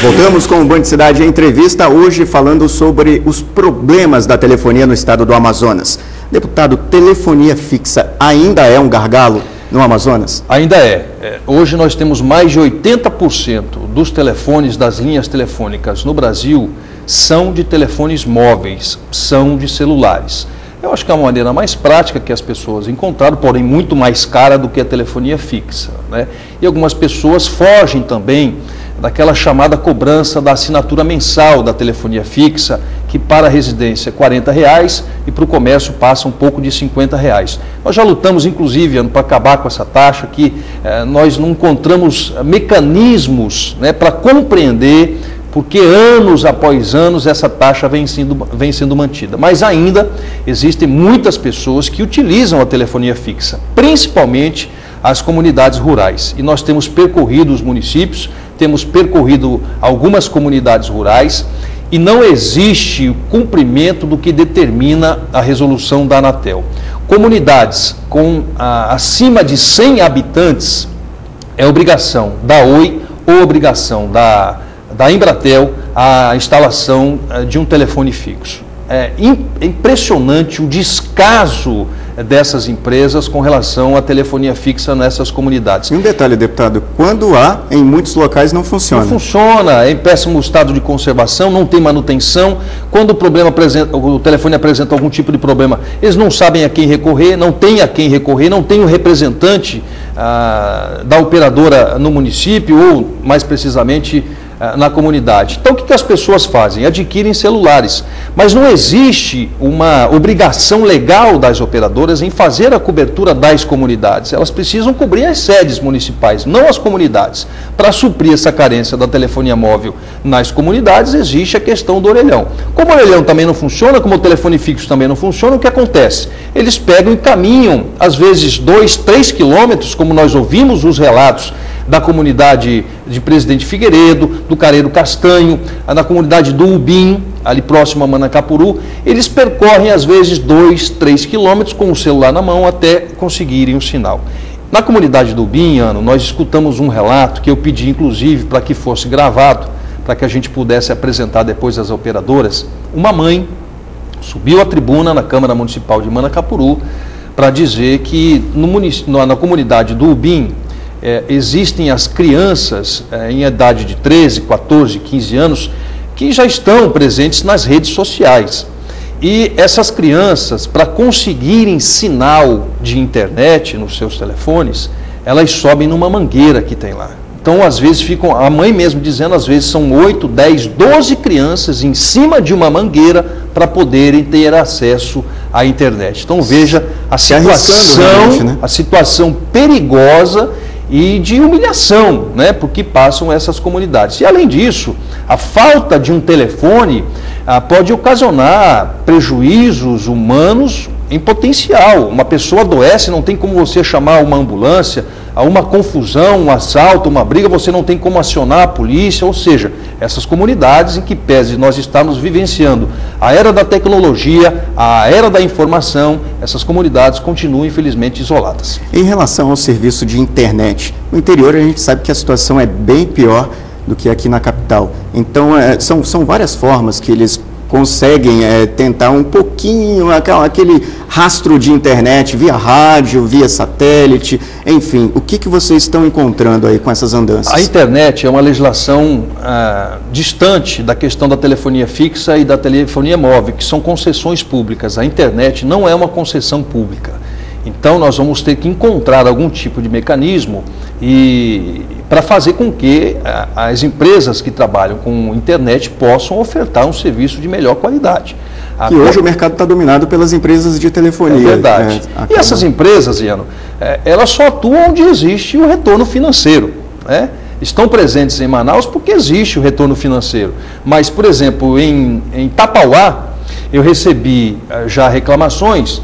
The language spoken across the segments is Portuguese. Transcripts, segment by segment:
Voltamos com o Band Cidade Entrevista, hoje falando sobre os problemas da telefonia no estado do Amazonas. Deputado, telefonia fixa ainda é um gargalo no Amazonas? Ainda é. Hoje nós temos mais de 80% dos telefones, das linhas telefônicas no Brasil, são de telefones móveis, são de celulares. Eu acho que é uma maneira mais prática que as pessoas encontraram, porém muito mais cara do que a telefonia fixa, né? E algumas pessoas fogem também daquela chamada cobrança da assinatura mensal da telefonia fixa, que para a residência é R$40 e para o comércio passa um pouco de R$50. Nós já lutamos, inclusive, para acabar com essa taxa, que nós não encontramos mecanismos, né, para compreender porque anos após anos essa taxa vem sendo mantida. Mas ainda existem muitas pessoas que utilizam a telefonia fixa, principalmente as comunidades rurais. E nós temos percorrido os municípios, temos percorrido algumas comunidades rurais e não existe o cumprimento do que determina a resolução da Anatel. Comunidades com acima de 100 habitantes é obrigação da Oi ou obrigação da Embratel a instalação de um telefone fixo. É impressionante o descaso dessas empresas com relação à telefonia fixa nessas comunidades. E um detalhe, deputado, quando há, em muitos locais não funciona. Não funciona, é em péssimo estado de conservação, não tem manutenção. Quando o telefone apresenta algum tipo de problema, eles não sabem a quem recorrer, não tem a quem recorrer, não tem um representante da operadora no município ou, mais precisamente, na comunidade. Então, o que as pessoas fazem? Adquirem celulares, mas não existe uma obrigação legal das operadoras em fazer a cobertura das comunidades. Elas precisam cobrir as sedes municipais, não as comunidades. Para suprir essa carência da telefonia móvel nas comunidades, existe a questão do orelhão. Como o orelhão também não funciona, como o telefone fixo também não funciona, o que acontece? Eles pegam e caminham, às vezes 2, 3 quilômetros, como nós ouvimos os relatos da comunidade de Presidente Figueiredo, do Careiro Castanho, na comunidade do Ubim, ali próximo a Manacapuru, eles percorrem às vezes 2, 3 quilômetros com o celular na mão até conseguirem o sinal. Na comunidade do Ubim, Ano, nós escutamos um relato que eu pedi inclusive para que fosse gravado, para que a gente pudesse apresentar depois às operadoras. Uma mãe subiu à tribuna na Câmara Municipal de Manacapuru para dizer que na comunidade do Ubim, existem as crianças em idade de 13, 14, 15 anos que já estão presentes nas redes sociais. E essas crianças, para conseguirem sinal de internet nos seus telefones, elas sobem numa mangueira que tem lá. Então, às vezes, a mãe mesmo dizendo, às vezes são 8, 10, 12 crianças em cima de uma mangueira para poderem ter acesso à internet. Então, veja a situação perigosa e de humilhação, né, porque passam essas comunidades. E além disso, a falta de um telefone pode ocasionar prejuízos humanos em potencial. Uma pessoa adoece, não tem como você chamar uma ambulância, há uma confusão, um assalto, uma briga, você não tem como acionar a polícia, ou seja, essas comunidades em que pese nós estarmos vivenciando a era da tecnologia, a era da informação, essas comunidades continuam infelizmente isoladas. Em relação ao serviço de internet, no interior a gente sabe que a situação é bem pior do que aqui na capital. Então, são várias formas que eles conseguem tentar um pouquinho, aquele rastro de internet via rádio, via satélite, enfim. O que vocês estão encontrando aí com essas andanças? A internet é uma legislação distante da questão da telefonia fixa e da telefonia móvel, que são concessões públicas. A internet não é uma concessão pública. Então, nós vamos ter que encontrar algum tipo de mecanismo para fazer com que as empresas que trabalham com internet possam ofertar um serviço de melhor qualidade. E hoje o mercado está dominado pelas empresas de telefonia. É verdade. E essas empresas, Iano, elas só atuam onde existe o retorno financeiro, né? Estão presentes em Manaus porque existe o retorno financeiro. Mas, por exemplo, em Tapauá, eu recebi já reclamações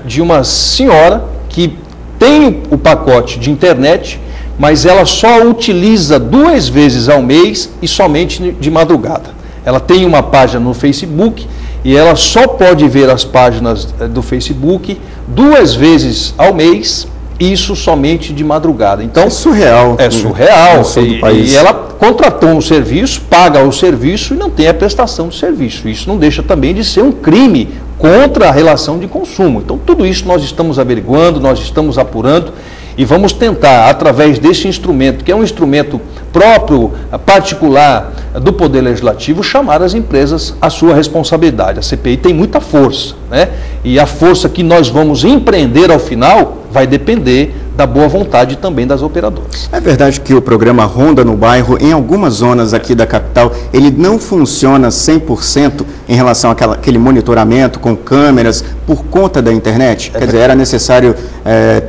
de uma senhora que tem o pacote de internet, mas ela só utiliza 2 vezes ao mês e somente de madrugada. Ela tem uma página no Facebook e ela só pode ver as páginas do Facebook 2 vezes ao mês, isso somente de madrugada. Então, é surreal. É surreal. E ela contratou um serviço, paga o serviço e não tem a prestação do serviço. Isso não deixa também de ser um crime contra a relação de consumo. Então, tudo isso nós estamos averiguando, nós estamos apurando e vamos tentar, através desse instrumento, que é um instrumento próprio, particular do Poder Legislativo, chamar as empresas à sua responsabilidade. A CPI tem muita força, né? E a força que nós vamos empreender ao final vai depender da boa vontade também das operadoras. É verdade que o programa Ronda no Bairro, em algumas zonas aqui da capital, ele não funciona 100% em relação àquele monitoramento com câmeras por conta da internet? Quer dizer, era necessário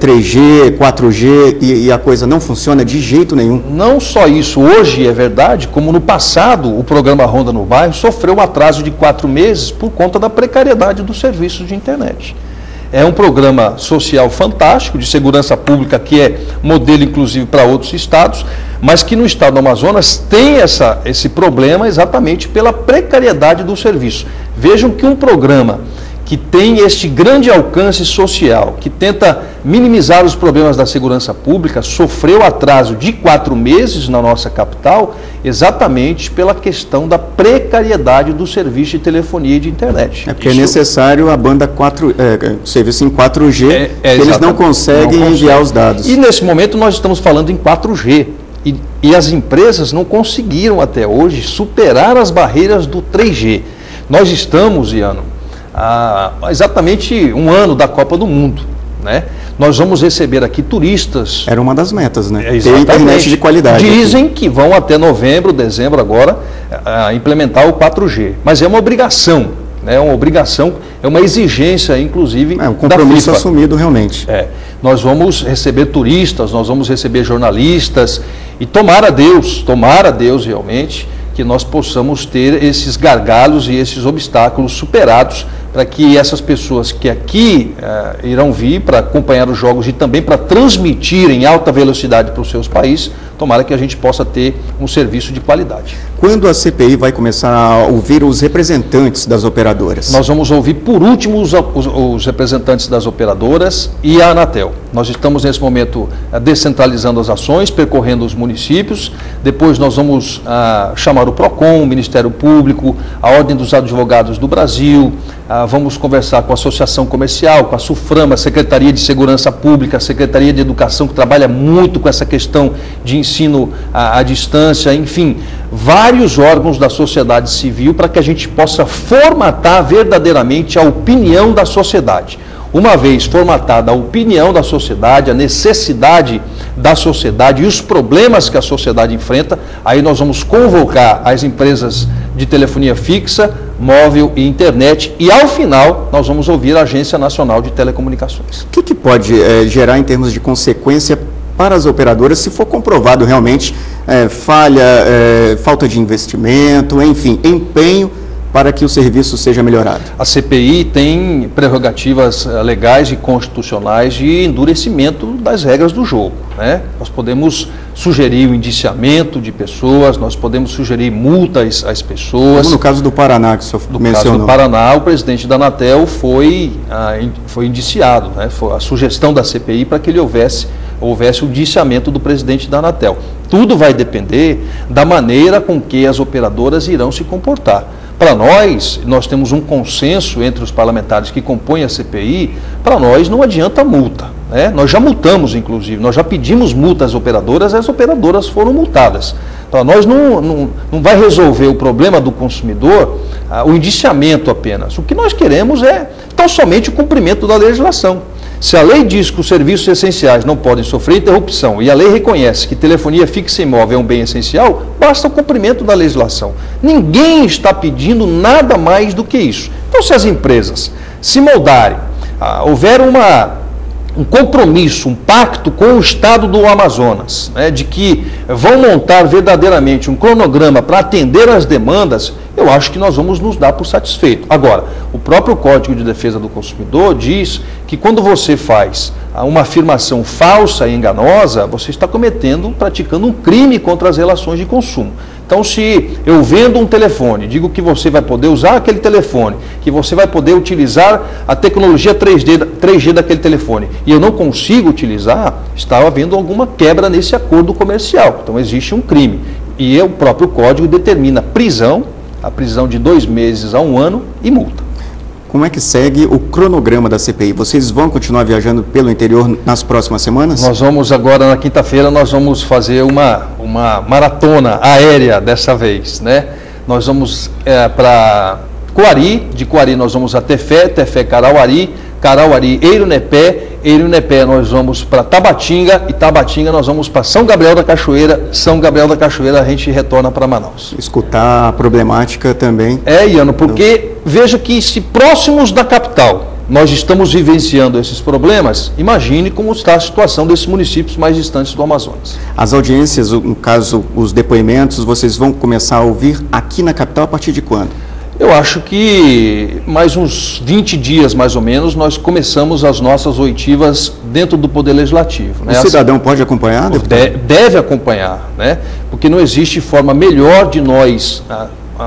3G, 4G e a coisa não funciona de jeito nenhum? Não só isso, hoje é verdade, como no passado o programa Ronda no Bairro sofreu um atraso de 4 meses por conta da precariedade dos serviços de internet. É um programa social fantástico, de segurança pública, que é modelo inclusive para outros estados, mas que no estado do Amazonas tem esse problema exatamente pela precariedade do serviço. Vejam que um programa que tem este grande alcance social, que tenta minimizar os problemas da segurança pública, sofreu atraso de 4 meses na nossa capital, exatamente pela questão da precariedade do serviço de telefonia e de internet. É porque é necessário a banda serviço em 4G, que eles não conseguem enviar os dados. E nesse momento nós estamos falando em 4G. E as empresas não conseguiram até hoje superar as barreiras do 3G. Nós estamos, Iano, há exatamente um ano da Copa do Mundo, né? Nós vamos receber aqui turistas. Era uma das metas, né? Ter internet de qualidade. Dizem que vão até novembro, dezembro agora, implementar o 4G. Mas é uma obrigação, né? É uma obrigação, é uma exigência, inclusive, um compromisso assumido realmente. Nós vamos receber turistas, nós vamos receber jornalistas e tomara a Deus realmente, que nós possamos ter esses gargalos e esses obstáculos superados para que essas pessoas que aqui irão vir para acompanhar os jogos e também para transmitir em alta velocidade para os seus países, tomara que a gente possa ter um serviço de qualidade. Quando a CPI vai começar a ouvir os representantes das operadoras? Nós vamos ouvir, por último, os representantes das operadoras e a Anatel. Nós estamos, nesse momento, descentralizando as ações, percorrendo os municípios. Depois nós vamos chamar o PROCON, o Ministério Público, a Ordem dos Advogados do Brasil, vamos conversar com a Associação Comercial, com a SUFRAMA, a Secretaria de Segurança Pública, a Secretaria de Educação, que trabalha muito com essa questão de ensino à distância, enfim, vários órgãos da sociedade civil para que a gente possa formatar verdadeiramente a opinião da sociedade. Uma vez formatada a opinião da sociedade, a necessidade da sociedade e os problemas que a sociedade enfrenta, aí nós vamos convocar as empresas de telefonia fixa, móvel e internet e, ao final, nós vamos ouvir a Agência Nacional de Telecomunicações. O que pode gerar em termos de consequência para as operadoras se for comprovado realmente falta de investimento, enfim, empenho para que o serviço seja melhorado? A CPI tem prerrogativas legais e constitucionais de endurecimento das regras do jogo, né? Nós podemos sugerir o indiciamento de pessoas, nós podemos sugerir multas às pessoas. Como no caso do Paraná, que o senhor mencionou. No caso do Paraná, o presidente da Anatel foi indiciado, né? Foi a sugestão da CPI para que ele houvesse o indiciamento do presidente da Anatel. Tudo vai depender da maneira com que as operadoras irão se comportar. Para nós temos um consenso entre os parlamentares que compõem a CPI, para nós não adianta multa, né? Nós já multamos, inclusive, nós já pedimos multa às operadoras, as operadoras foram multadas. Para nós não vai resolver o problema do consumidor o indiciamento apenas. O que nós queremos é tão somente o cumprimento da legislação. Se a lei diz que os serviços essenciais não podem sofrer interrupção e a lei reconhece que telefonia fixa e móvel é um bem essencial, basta o cumprimento da legislação. Ninguém está pedindo nada mais do que isso. Então, se as empresas se moldarem, houver um compromisso, um pacto com o Estado do Amazonas, né, de que vão montar verdadeiramente um cronograma para atender às demandas, eu acho que nós vamos nos dar por satisfeito. Agora, o próprio Código de Defesa do Consumidor diz que quando você faz uma afirmação falsa e enganosa, você está praticando um crime contra as relações de consumo. Então, se eu vendo um telefone, digo que você vai poder usar aquele telefone, que você vai poder utilizar a tecnologia 3G daquele telefone, e eu não consigo utilizar, está havendo alguma quebra nesse acordo comercial. Então, existe um crime. E o próprio Código determina prisão, a prisão de 2 meses a 1 ano e multa. Como é que segue o cronograma da CPI? Vocês vão continuar viajando pelo interior nas próximas semanas? Nós vamos agora, na quinta-feira, nós vamos fazer uma maratona aérea dessa vez, né? Nós vamos para Coari, de Coari nós vamos a Tefé, Tefé Carauari, Carauari Eirunepé, Eirunepé nós vamos para Tabatinga e Tabatinga nós vamos para São Gabriel da Cachoeira, São Gabriel da Cachoeira a gente retorna para Manaus. Escutar a problemática também. Iano, porque veja que se próximos da capital nós estamos vivenciando esses problemas, imagine como está a situação desses municípios mais distantes do Amazonas. As audiências, no caso, os depoimentos, vocês vão começar a ouvir aqui na capital a partir de quando? Eu acho que mais uns 20 dias, mais ou menos, nós começamos as nossas oitivas dentro do Poder Legislativo. O cidadão pode acompanhar, deputado? Deve acompanhar, né? Porque não existe forma melhor de nós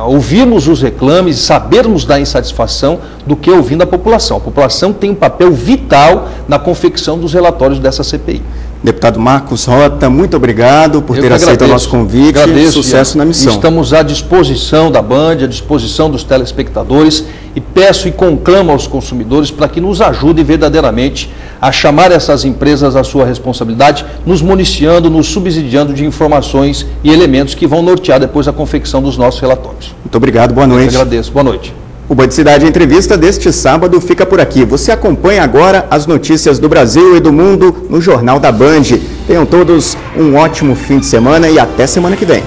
ouvirmos os reclames, sabermos da insatisfação do que ouvindo a população. A população tem um papel vital na confecção dos relatórios dessa CPI. Deputado Marcos Rota, muito obrigado por ter aceito o nosso convite. Sucesso na missão. Estamos à disposição da Band, à disposição dos telespectadores e peço e conclamo aos consumidores para que nos ajudem verdadeiramente a chamar essas empresas à sua responsabilidade, nos municiando, nos subsidiando de informações e elementos que vão nortear depois a confecção dos nossos relatórios. Muito obrigado, boa noite. Eu agradeço, boa noite. O Band Cidade Entrevista deste sábado fica por aqui. Você acompanha agora as notícias do Brasil e do mundo no Jornal da Band. Tenham todos um ótimo fim de semana e até semana que vem.